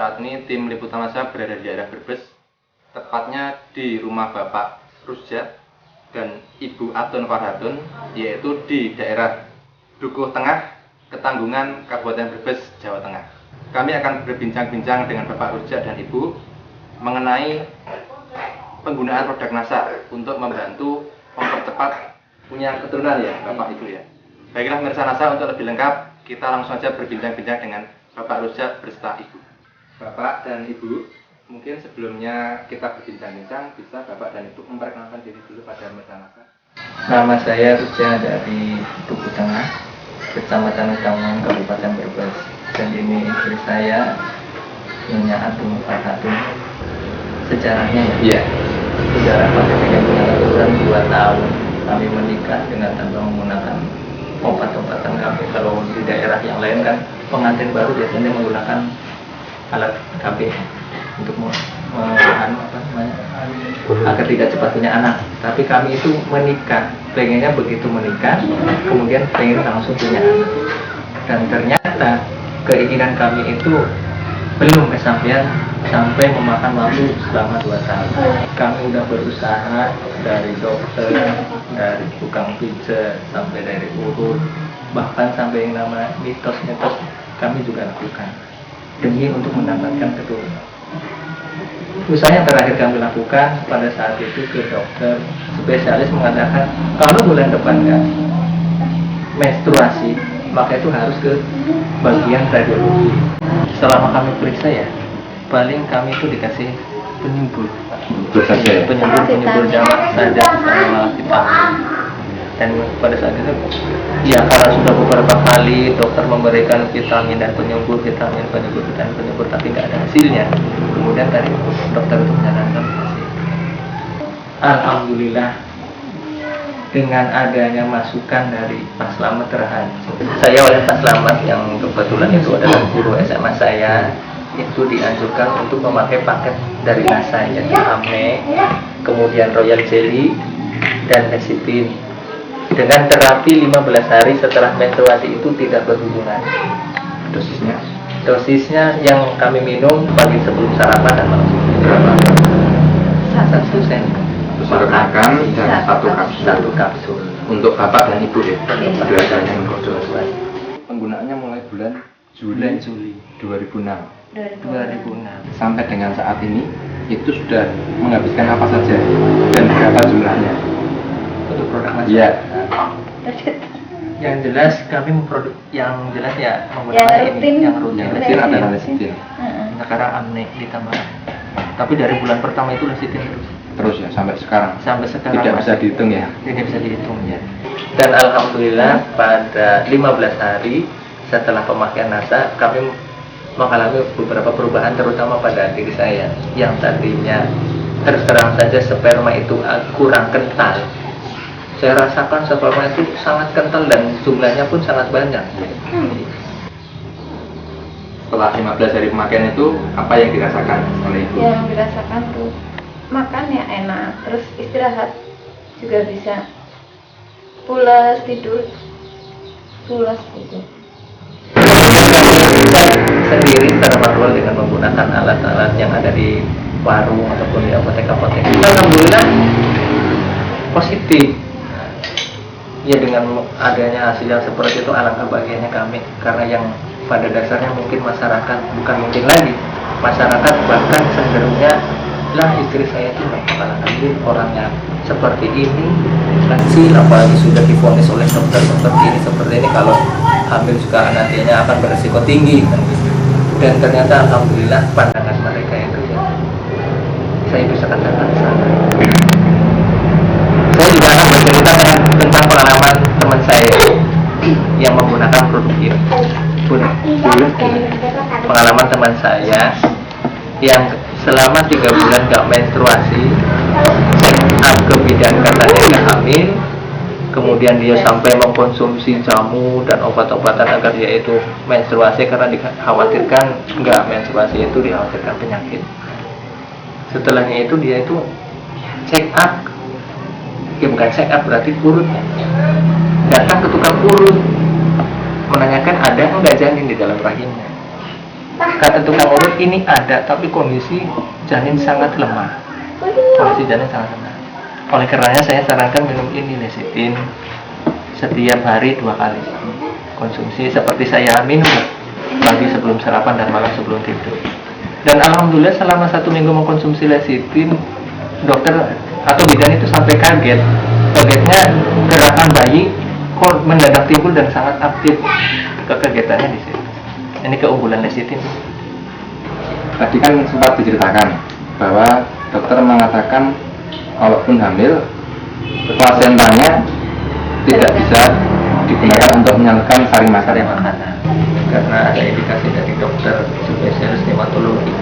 saat ini tim liputan masa berada di daerah Brebes, tepatnya di rumah Bapak Rusjat dan Ibu Atun Farhatun, yaitu di daerah Dukuh Tengah, Ketanggungan, Kabupaten Brebes, Jawa Tengah. Kami akan berbincang-bincang dengan Bapak Rusjat dan Ibu mengenai penggunaan produk NASA untuk membantu mempercepat punya keturunan ya Bapak Ibu ya. Baiklah pemirsa NASA, untuk lebih lengkap kita langsung saja berbincang-bincang dengan Bapak Rusjat beserta Ibu. Bapak dan Ibu, mungkin sebelumnya kita berbincang-bincang, bisa Bapak dan Ibu memperkenalkan diri dulu pada pemirsa NASA. Nama saya Rusjat dari Dukuh Tengah, Kecamatan Ketanggungan, Kabupaten Brebes. Dan ini istri saya, Nyonya Atun Farhatun. Sejarahnya ya, sejarah pada kenyamanan 2 tahun kami menikah dengan tanpa menggunakan obat-obatan KB. Kalau di daerah yang lain kan pengantin baru biasanya menggunakan alat KB untuk agar tidak cepat punya anak. Tapi kami itu menikah, pengennya begitu menikah, kemudian pengen langsung punya anak. Dan ternyata keinginan kami itu belum kesampaian sampai memakan waktu selama 2 tahun. Kami udah berusaha dari dokter, dari tukang pijat, sampai dari urut, bahkan sampai yang nama mitos-mitos kami juga lakukan demi untuk mendapatkan keturunan. Usaha yang terakhir kami lakukan pada saat itu ke dokter spesialis mengatakan kalau bulan depan nggak menstruasi, maka itu harus ke bagian radiologi. Selama kami periksa ya, paling kami itu dikasih penyumbur jamak saja sama vitamin. Dan pada saat itu ya karena sudah beberapa kali dokter memberikan vitamin dan penyumbur, tapi nggak ada hasilnya. Kemudian tadi dokter itu menyarankan kasih. Alhamdulillah, dengan adanya masukan dari Pak Slamet terhadap saya oleh Pak Slamet yang kebetulan itu adalah guru SMA saya, itu dianjurkan untuk memakai paket dari NASA, yaitu AMNE, kemudian Royal Jelly dan lecithin, dengan terapi 15 hari setelah menstruasi itu tidak berhubungan. Dosisnya yang kami minum pagi sebelum sarapan dan malam sebelum sarapan 1 sendok Makan dan 1 kapsul untuk Bapak dan Ibu ya. Dua-duanya. Penggunaannya mulai bulan Juli 2006 sampai dengan saat ini itu sudah menghabiskan apa saja dan berapa jumlahnya untuk produk NASA. Iya. Yang jelas kami memproduksi, yang jelas ya menggunakan yang rutin adalah lecithin. Sekarang AMNE ditambah. Tapi dari bulan pertama itu lecithin Terus ya sampai sekarang tidak bisa dihitung ya. Tidak bisa dihitung ya. Dan alhamdulillah pada 15 hari setelah pemakaian NASA kami mengalami beberapa perubahan, terutama pada diri saya yang tadinya terus terang saja sperma itu kurang kental. Saya rasakan sperma itu sangat kental dan jumlahnya pun sangat banyak. Setelah 15 hari pemakaian itu apa yang dirasakan oleh Ibu? Yang dirasakan tuh makan ya enak, terus istirahat juga bisa, pulas tidur, pulas gitu. Sendiri secara manual dengan menggunakan alat-alat yang ada di warung ataupun di apotek-apotek. Alhamdulillah positif. Ya dengan adanya hasil yang seperti itu alangkah bahagianya kami, karena yang pada dasarnya mungkin masyarakat, bukan mungkin lagi masyarakat bahkan cenderungnya lah istri saya itu nggak bakalan hamil, orangnya seperti ini, kecil, apalagi sudah divonis oleh dokter seperti ini, kalau hamil juga nantinya akan beresiko tinggi kan. Dan ternyata alhamdulillah pandangan mereka itu ya, saya bisa katakan salah. Saya juga akan menceritakan tentang pengalaman teman saya yang menggunakan produk ini. Pengalaman teman saya yang selama 3 bulan gak menstruasi, ke bidan katanya gak hamil, kemudian dia sampai mengkonsumsi jamu dan obat-obatan agar dia itu menstruasi karena dikhawatirkan gak menstruasi itu dikhawatirkan penyakit. Setelahnya itu dia itu check up, ya bukan check up berarti urut, datang ke tukang urut menanyakan ada enggak janin di dalam rahimnya. Kata tukang urut ini ada, tapi kondisi janin sangat lemah. Kondisi janin sangat lemah. Oleh karenanya saya sarankan minum ini lecitin setiap hari 2 kali. Konsumsi seperti saya minum pagi sebelum sarapan dan malam sebelum tidur. Dan alhamdulillah selama 1 minggu mengkonsumsi lecitin, dokter atau bidan itu sampai kaget. Kagetnya gerakan bayi kok mendadak timbul dan sangat aktif. Kekegetannya di situ. Ini keunggulan lecitin. Tadi kan sempat diceritakan bahwa dokter mengatakan walaupun hamil, plasentanya tidak bisa digunakan untuk menyalurkan sari makanan. Karena ada indikasi dari dokter spesialis hematologi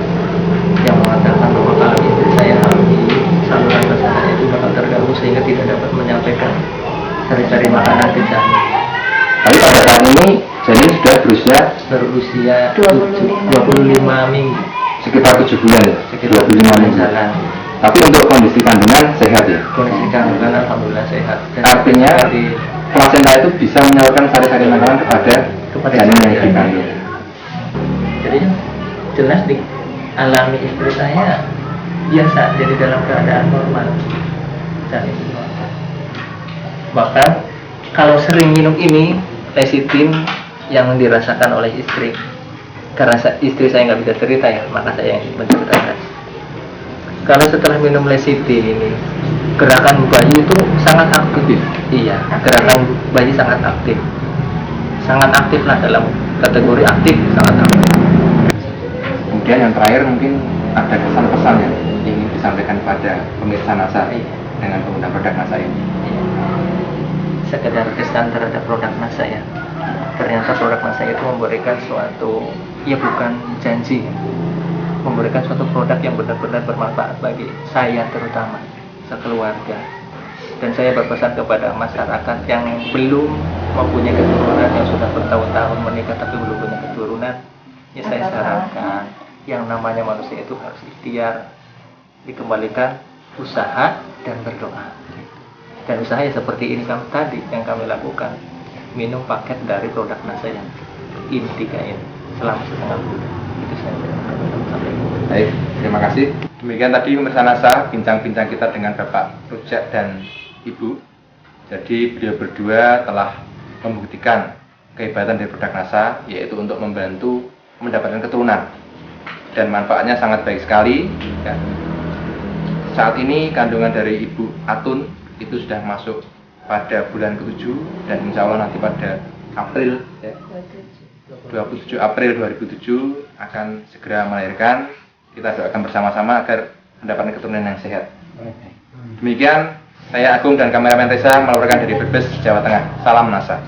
yang mengatakan bahwa kalau istri saya hamil, saluran pencernaan itu bakal terganggu sehingga tidak dapat menyampaikan sari-sari makanan ke janin. Tapi pada saat ini janin sudah berusia 25 minggu, sekitar 7 bulan ya, sekitar 25 minggu. jalan. Tapi untuk kondisi kandungan sehat ya. Kondisi kandungan alhamdulillah sehat. Dan Artinya plasenta itu bisa menyalurkan sari-sari makanan kepada janin yang dikandung. Jadi jelas dialami istri saya biasa, jadi dalam keadaan normal. Janin normal. Bahkan kalau sering minum ini lecitin yang dirasakan oleh istri, karena istri saya nggak bisa cerita ya, maka saya yang menceritakan. Kalau setelah minum lecitin ini, gerakan bayi itu sangat aktif. Iya, gerakan bayi sangat aktif. Sangat aktif lah, dalam kategori aktif, sangat aktif. Kemudian yang terakhir mungkin ada kesan-pesan yang ingin disampaikan pada pemirsa NASA dengan penggunaan produk NASA ini. Iya. Sekedar kesan terhadap produk NASA ya. Ternyata produk NASA itu memberikan suatu, ya bukan janji, memberikan suatu produk yang benar-benar bermanfaat bagi saya terutama, sekeluarga. Dan saya berpesan kepada masyarakat yang belum mempunyai keturunan, yang sudah bertahun-tahun menikah tapi belum punya keturunan, ya saya sarankan yang namanya manusia itu harus ikhtiar, dikembalikan usaha dan berdoa. Dan usaha ya seperti ini tadi yang kami lakukan, minum paket dari produk NASA yang ini 3 ini selama setengah bulan. Itu saya sampai. Baik, terima kasih. Demikian tadi pemirsa NASA bincang-bincang kita dengan Bapak Rujak dan Ibu. Jadi beliau berdua telah membuktikan kehebatan dari produk NASA, yaitu untuk membantu mendapatkan keturunan, dan manfaatnya sangat baik sekali ya. Saat ini kandungan dari Ibu Atun itu sudah masuk pada bulan ke-7, dan insya Allah nanti pada April ya, 27 April 2007 akan segera melahirkan. Kita doakan bersama-sama agar mendapatkan keturunan yang sehat. Demikian, saya Agung dan kameramen Reza melaporkan dari Brebes, Jawa Tengah. Salam NASA.